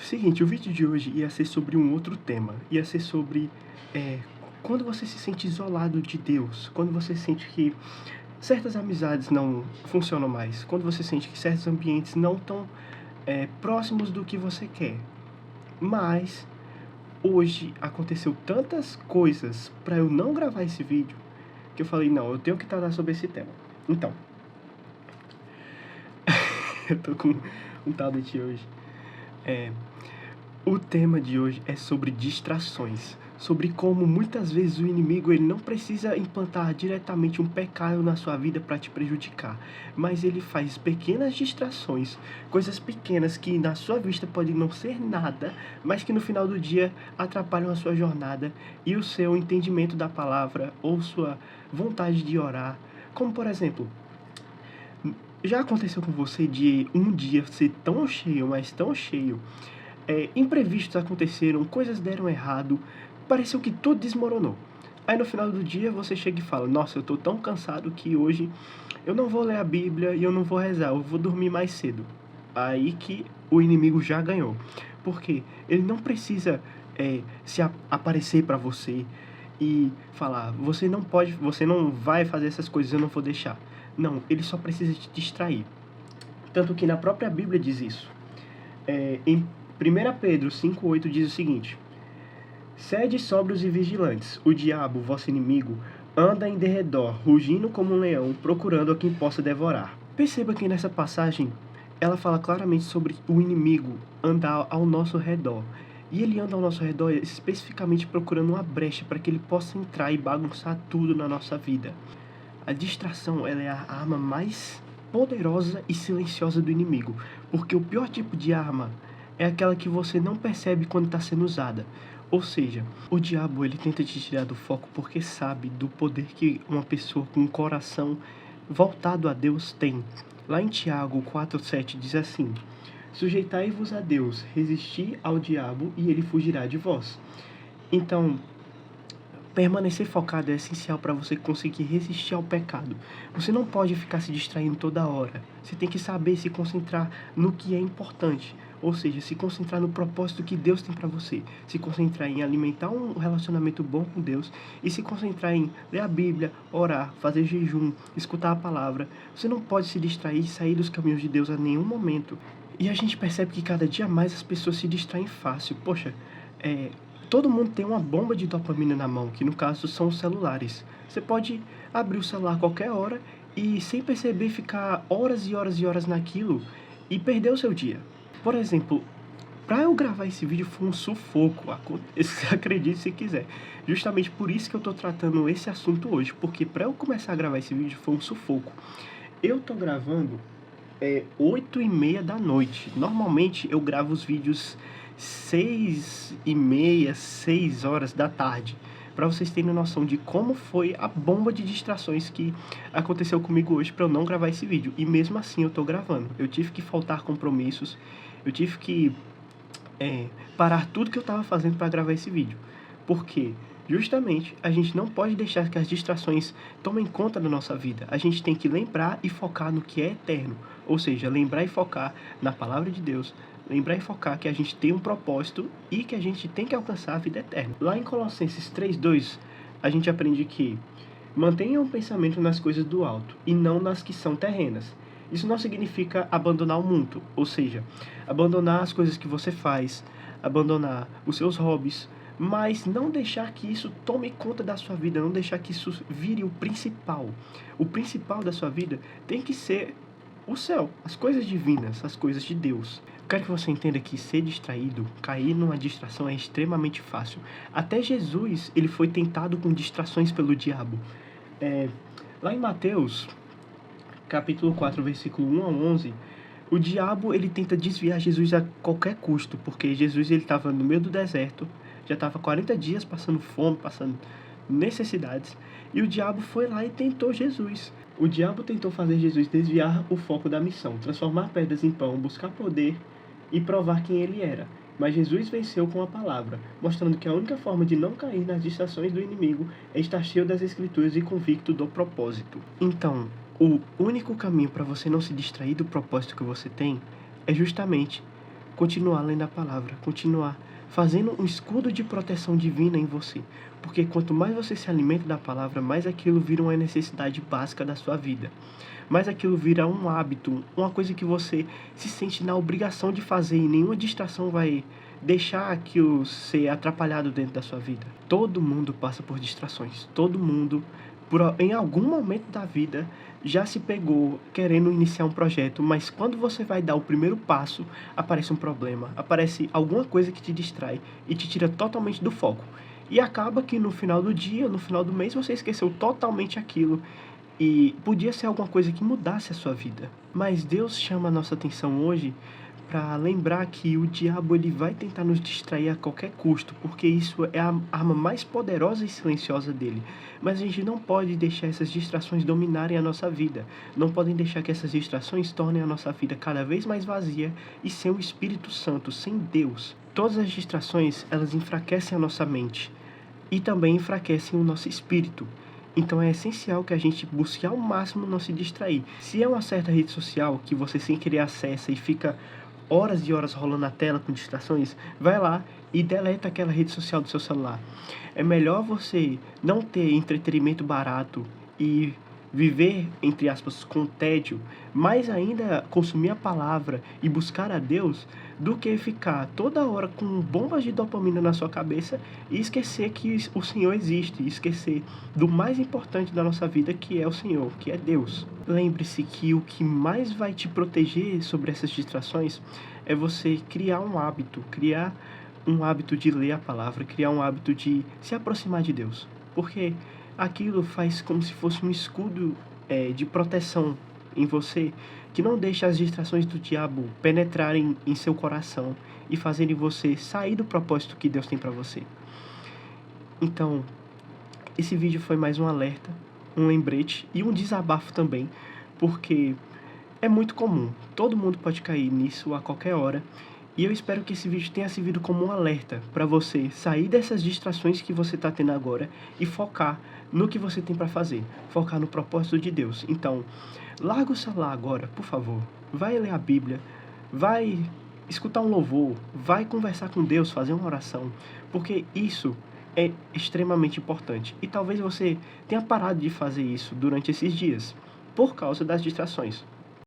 Seguinte, o vídeo de hoje ia ser sobre um outro tema. Ia ser sobre eh, quando você se sente isolado de Deus, quando você sente que certas amizades não funcionam mais, quando você sente que certos ambientes não estão próximos do que você quer. Mas hoje aconteceu tantas coisas para eu não gravar esse vídeo que eu falei, não, eu tenho que tratar sobre esse tema. Então, eu tô com um tablet hoje. É, O tema de hoje é sobre distrações, sobre como muitas vezes o inimigo ele não precisa implantar diretamente um pecado na sua vida para te prejudicar, mas ele faz pequenas distrações, coisas pequenas que na sua vista podem não ser nada, mas que no final do dia atrapalham a sua jornada e o seu entendimento da palavra ou sua vontade de orar. Como por exemplo, já aconteceu com você de um dia ser tão cheio, mas tão cheio, imprevistos aconteceram, coisas deram errado, pareceu que tudo desmoronou. Aí no final do dia você chega e fala: Nossa, eu tô tão cansado que hoje eu não vou ler a Bíblia e eu não vou rezar, eu vou dormir mais cedo. Aí que o inimigo já ganhou. Porque ele não precisa aparecer para você e falar: Você não pode, você não vai fazer essas coisas, eu não vou deixar. Não, ele só precisa te distrair. Tanto que na própria Bíblia diz isso. Em 1 Pedro 5,8 diz o seguinte: Sede sóbrios e vigilantes, o diabo, vosso inimigo, anda em derredor, rugindo como um leão, procurando a quem possa devorar. Perceba que nessa passagem, ela fala claramente sobre o inimigo andar ao nosso redor. E ele anda ao nosso redor especificamente procurando uma brecha para que ele possa entrar e bagunçar tudo na nossa vida. A distração, ela é a arma mais poderosa e silenciosa do inimigo, porque o pior tipo de arma é aquela que você não percebe quando está sendo usada. Ou seja, o diabo ele tenta te tirar do foco porque sabe do poder que uma pessoa com um coração voltado a Deus tem. Lá em Tiago 4,7 diz assim: Sujeitai-vos a Deus, resisti ao diabo e ele fugirá de vós. Então, permanecer focado é essencial para você conseguir resistir ao pecado. Você não pode ficar se distraindo toda hora. Você tem que saber se concentrar no que é importante. Ou seja, se concentrar no propósito que Deus tem para você. Se concentrar em alimentar um relacionamento bom com Deus. E se concentrar em ler a Bíblia, orar, fazer jejum, escutar a palavra. Você não pode se distrair e sair dos caminhos de Deus a nenhum momento. E a gente percebe que cada dia mais as pessoas se distraem fácil. Poxa, todo mundo tem uma bomba de dopamina na mão, que no caso são os celulares. Você pode abrir o celular a qualquer hora e, sem perceber, ficar horas e horas e horas naquilo e perder o seu dia. Por exemplo, para eu gravar esse vídeo foi um sufoco, acredite se quiser. Justamente por isso que eu tô tratando esse assunto hoje, porque para eu começar a gravar esse vídeo foi um sufoco. Eu tô gravando 8h30 da noite. Normalmente eu gravo os vídeos 6h30, 6 horas da tarde. Para vocês terem noção de como foi a bomba de distrações que aconteceu comigo hoje para eu não gravar esse vídeo. E mesmo assim eu tô gravando. Eu tive que faltar compromissos. Eu tive que parar tudo que eu estava fazendo para gravar esse vídeo. Porque justamente a gente não pode deixar que as distrações tomem conta da nossa vida. A gente tem que lembrar e focar no que é eterno. Ou seja, lembrar e focar na palavra de Deus. Lembrar e focar que a gente tem um propósito e que a gente tem que alcançar a vida eterna. Lá em Colossenses 3,2, a gente aprende que mantenha um pensamento nas coisas do alto e não nas que são terrenas. Isso não significa abandonar o mundo, ou seja, abandonar as coisas que você faz, abandonar os seus hobbies, mas não deixar que isso tome conta da sua vida, não deixar que isso vire o principal. O principal da sua vida tem que ser o céu, as coisas divinas, as coisas de Deus. Eu quero que você entenda que ser distraído, cair numa distração é extremamente fácil. Até Jesus, ele foi tentado com distrações pelo diabo. Lá em Mateus, capítulo 4, versículo 1 a 11, o diabo ele tenta desviar Jesus a qualquer custo, porque Jesus ele estava no meio do deserto, já estava 40 dias passando fome, passando necessidades, e o diabo foi lá e tentou Jesus. O diabo tentou fazer Jesus desviar o foco da missão, transformar pedras em pão, buscar poder e provar quem ele era. Mas Jesus venceu com a palavra, mostrando que a única forma de não cair nas distrações do inimigo é estar cheio das Escrituras e convicto do propósito. Então, o único caminho para você não se distrair do propósito que você tem é justamente continuar lendo a palavra, continuar fazendo um escudo de proteção divina em você. Porque quanto mais você se alimenta da palavra, mais aquilo vira uma necessidade básica da sua vida. Mais aquilo vira um hábito, uma coisa que você se sente na obrigação de fazer e nenhuma distração vai deixar aquilo ser atrapalhado dentro da sua vida. Todo mundo passa por distrações. Todo mundo, em algum momento da vida, já se pegou querendo iniciar um projeto, mas quando você vai dar o primeiro passo, aparece um problema, aparece alguma coisa que te distrai e te tira totalmente do foco. E acaba que no final do dia, no final do mês, você esqueceu totalmente aquilo e podia ser alguma coisa que mudasse a sua vida. Mas Deus chama a nossa atenção hoje para lembrar que o diabo ele vai tentar nos distrair a qualquer custo, porque isso é a arma mais poderosa e silenciosa dele. Mas a gente não pode deixar essas distrações dominarem a nossa vida. Não podem deixar que essas distrações tornem a nossa vida cada vez mais vazia e sem o Espírito Santo, sem Deus. Todas as distrações, elas enfraquecem a nossa mente e também enfraquecem o nosso espírito. Então é essencial que a gente busque ao máximo não se distrair. Se é uma certa rede social que você sem querer acessa e fica horas e horas rolando na tela com distrações, vai lá e deleta aquela rede social do seu celular. É melhor você não ter entretenimento barato e viver, entre aspas, com tédio, mais ainda consumir a palavra e buscar a Deus, do que ficar toda hora com bombas de dopamina na sua cabeça e esquecer que o Senhor existe, e esquecer do mais importante da nossa vida, que é o Senhor, que é Deus. Lembre-se que o que mais vai te proteger sobre essas distrações é você criar um hábito de ler a palavra, criar um hábito de se aproximar de Deus, porque aquilo faz como se fosse um escudo de proteção em você, que não deixa as distrações do diabo penetrarem em seu coração e fazerem você sair do propósito que Deus tem para você. Então, esse vídeo foi mais um alerta, um lembrete e um desabafo também, porque é muito comum, todo mundo pode cair nisso a qualquer hora, e eu espero que esse vídeo tenha servido como um alerta para você sair dessas distrações que você está tendo agora e focar no que você tem para fazer, focar no propósito de Deus. Então, larga o celular agora, por favor, vai ler a Bíblia, vai escutar um louvor, vai conversar com Deus, fazer uma oração, porque isso é extremamente importante. E talvez você tenha parado de fazer isso durante esses dias, por causa das distrações.